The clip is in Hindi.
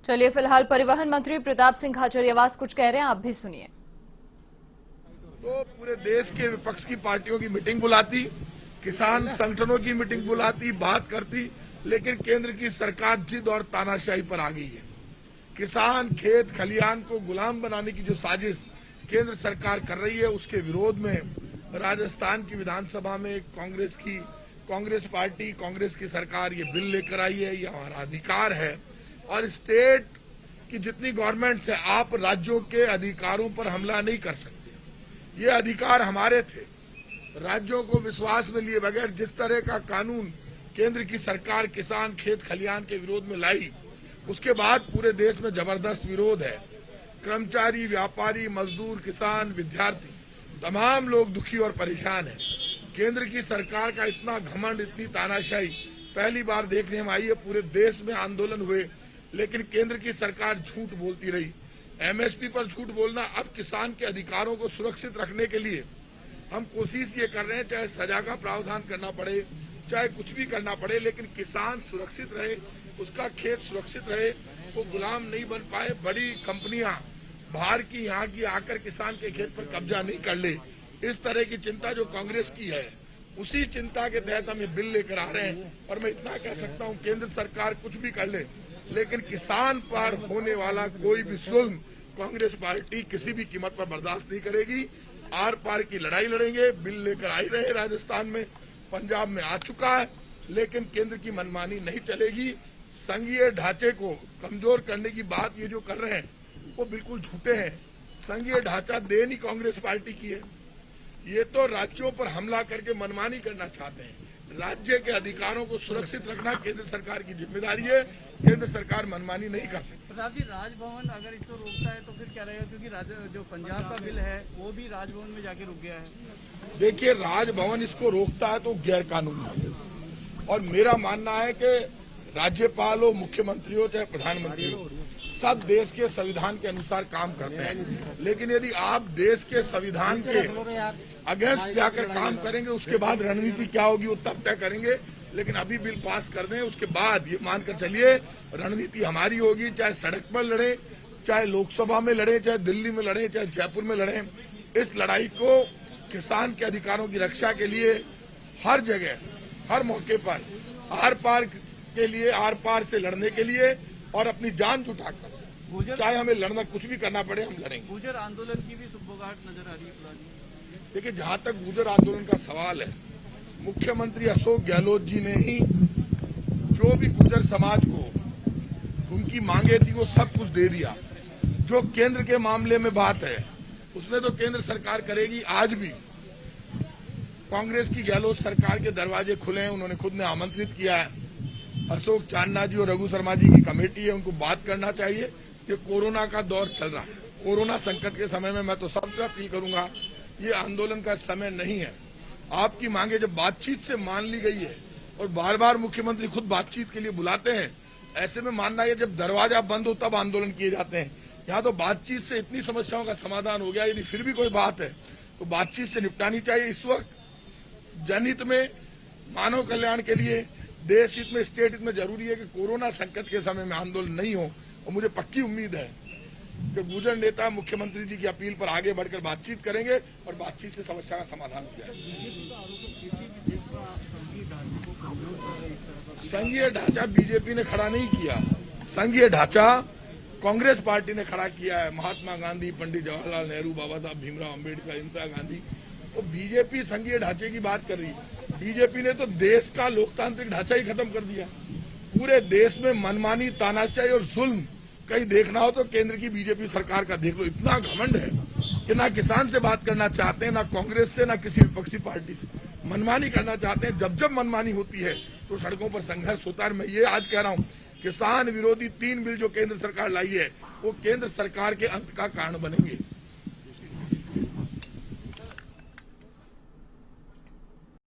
चलिए फिलहाल परिवहन मंत्री प्रताप सिंह खाचरियावास कुछ कह रहे हैं, आप भी सुनिए। तो पूरे देश के विपक्ष की पार्टियों की मीटिंग बुलाती, किसान संगठनों की मीटिंग बुलाती, बात करती, लेकिन केंद्र की सरकार जिद और तानाशाही पर आ गई है। किसान खेत खलियान को गुलाम बनाने की जो साजिश केंद्र सरकार कर रही है, उसके विरोध में राजस्थान की विधानसभा में कांग्रेस पार्टी, कांग्रेस की सरकार ये बिल लेकर आई है। ये हमारा अधिकार है और स्टेट की जितनी गवर्नमेंट्स है, आप राज्यों के अधिकारों पर हमला नहीं कर सकते। ये अधिकार हमारे थे। राज्यों को विश्वास में लिए बगैर जिस तरह का कानून केंद्र की सरकार किसान खेत खलियान के विरोध में लाई, उसके बाद पूरे देश में जबरदस्त विरोध है। कर्मचारी, व्यापारी, मजदूर, किसान, विद्यार्थी, तमाम लोग दुखी और परेशान हैं। केंद्र की सरकार का इतना घमंड, इतनी तानाशाही पहली बार देखने में आई है। पूरे देश में आंदोलन हुए, लेकिन केंद्र की सरकार झूठ बोलती रही। एमएसपी पर झूठ बोलना। अब किसान के अधिकारों को सुरक्षित रखने के लिए हम कोशिश ये कर रहे हैं, चाहे सजा का प्रावधान करना पड़े, चाहे कुछ भी करना पड़े, लेकिन किसान सुरक्षित रहे, उसका खेत सुरक्षित रहे, वो गुलाम नहीं बन पाए। बड़ी कंपनियां बाहर की यहाँ की आकर किसान के खेत पर कब्जा नहीं कर ले। इस तरह की चिंता जो कांग्रेस की है, उसी चिंता के तहत हम ये बिल लेकर आ रहे हैं। और मैं इतना कह सकता हूँ, केंद्र सरकार कुछ भी कर ले, लेकिन किसान पर होने वाला कोई भी जुल्म कांग्रेस पार्टी किसी भी कीमत पर बर्दाश्त नहीं करेगी। आर पार की लड़ाई लड़ेंगे। बिल लेकर आई रहे राजस्थान में, पंजाब में आ चुका है, लेकिन केंद्र की मनमानी नहीं चलेगी। संघीय ढांचे को कमजोर करने की बात ये जो कर रहे हैं, वो बिल्कुल झूठे हैं। संघीय ढांचा देन ही कांग्रेस पार्टी की है। ये तो राज्यों पर हमला करके मनमानी करना चाहते हैं। राज्य के अधिकारों को सुरक्षित रखना केंद्र सरकार की जिम्मेदारी है। केंद्र सरकार मनमानी नहीं कर सकती। प्रताप जी, राजभवन अगर इसको रोकता है तो फिर क्या रहेगा, क्योंकि जो पंजाब का बिल है वो भी राजभवन में जाके रुक गया है। देखिए, राजभवन इसको रोकता है तो गैर कानूनी है। और मेरा मानना है कि राज्यपाल हो, मुख्यमंत्री हो, चाहे प्रधानमंत्री हो, सब देश के संविधान के अनुसार काम करते हैं। लेकिन यदि आप देश के संविधान के अगेंस्ट जाकर काम करेंगे, उसके बाद रणनीति क्या होगी वो तब तय करेंगे। लेकिन अभी बिल पास कर दें, उसके बाद ये मानकर चलिए रणनीति हमारी होगी। चाहे सड़क पर लड़े, चाहे लोकसभा में लड़े, चाहे दिल्ली में लड़े, चाहे जयपुर में लड़े, इस लड़ाई को किसान के अधिकारों की रक्षा के लिए हर जगह, हर मौके पर आर पार के लिए, आर पार से लड़ने के लिए और अपनी जान जुटाकर, चाहे हमें लड़ना कुछ भी करना पड़े, हम लड़ेंगे। गुर्जर आंदोलन की भी सुगबुगाहट नजर आ रही है। देखिए, जहां तक गुर्जर आंदोलन का सवाल है, मुख्यमंत्री अशोक गहलोत जी ने ही जो भी गुर्जर समाज को उनकी मांगे थी वो सब कुछ दे दिया। जो केंद्र के मामले में बात है, उसमें तो केंद्र सरकार करेगी। आज भी कांग्रेस की गहलोत सरकार के दरवाजे खुले हैं। उन्होंने खुद ने आमंत्रित किया है। अशोक चांदना जी और रघु शर्मा जी की कमेटी है, उनको बात करना चाहिए। ये कोरोना का दौर चल रहा है। कोरोना संकट के समय में मैं तो सबसे अपील करूंगा, ये आंदोलन का समय नहीं है। आपकी मांगे जब बातचीत से मान ली गई है और बार बार मुख्यमंत्री खुद बातचीत के लिए बुलाते हैं, ऐसे में मानना है जब दरवाजा बंद हो तब आंदोलन किए जाते हैं। यहाँ तो बातचीत से इतनी समस्याओं का समाधान हो गया। यदि फिर भी कोई बात है तो बातचीत से निपटानी चाहिए। इस वक्त जनहित में, मानव कल्याण के लिए, देश हित में, स्टेट हित में जरूरी है कि कोरोना संकट के समय में आंदोलन नहीं हो। और मुझे पक्की उम्मीद है कि गुर्जर नेता मुख्यमंत्री जी की अपील पर आगे बढ़कर बातचीत करेंगे और बातचीत से समस्या का समाधान हो जाएगा। संघीय ढांचा बीजेपी ने खड़ा नहीं किया। संघीय ढांचा कांग्रेस पार्टी ने खड़ा किया है। महात्मा गांधी, पंडित जवाहरलाल नेहरू, बाबा साहब भीमराव अम्बेडकर, इंदिरा गांधी। तो बीजेपी संघीय ढांचे की बात कर रही है। बीजेपी ने तो देश का लोकतांत्रिक ढांचा ही खत्म कर दिया। पूरे देश में मनमानी, तानाशाही और जुल्म कहीं देखना हो तो केंद्र की बीजेपी सरकार का देख लो। इतना घमंड है कि ना किसान से बात करना चाहते हैं, ना कांग्रेस से, ना किसी विपक्षी पार्टी से। मनमानी करना चाहते हैं। जब जब मनमानी होती है तो सड़कों पर संघर्ष होता है। मैं ये आज कह रहा हूं, किसान विरोधी 3 बिल जो केंद्र सरकार लाई है, वो केंद्र सरकार के अंत का कारण बनेंगे।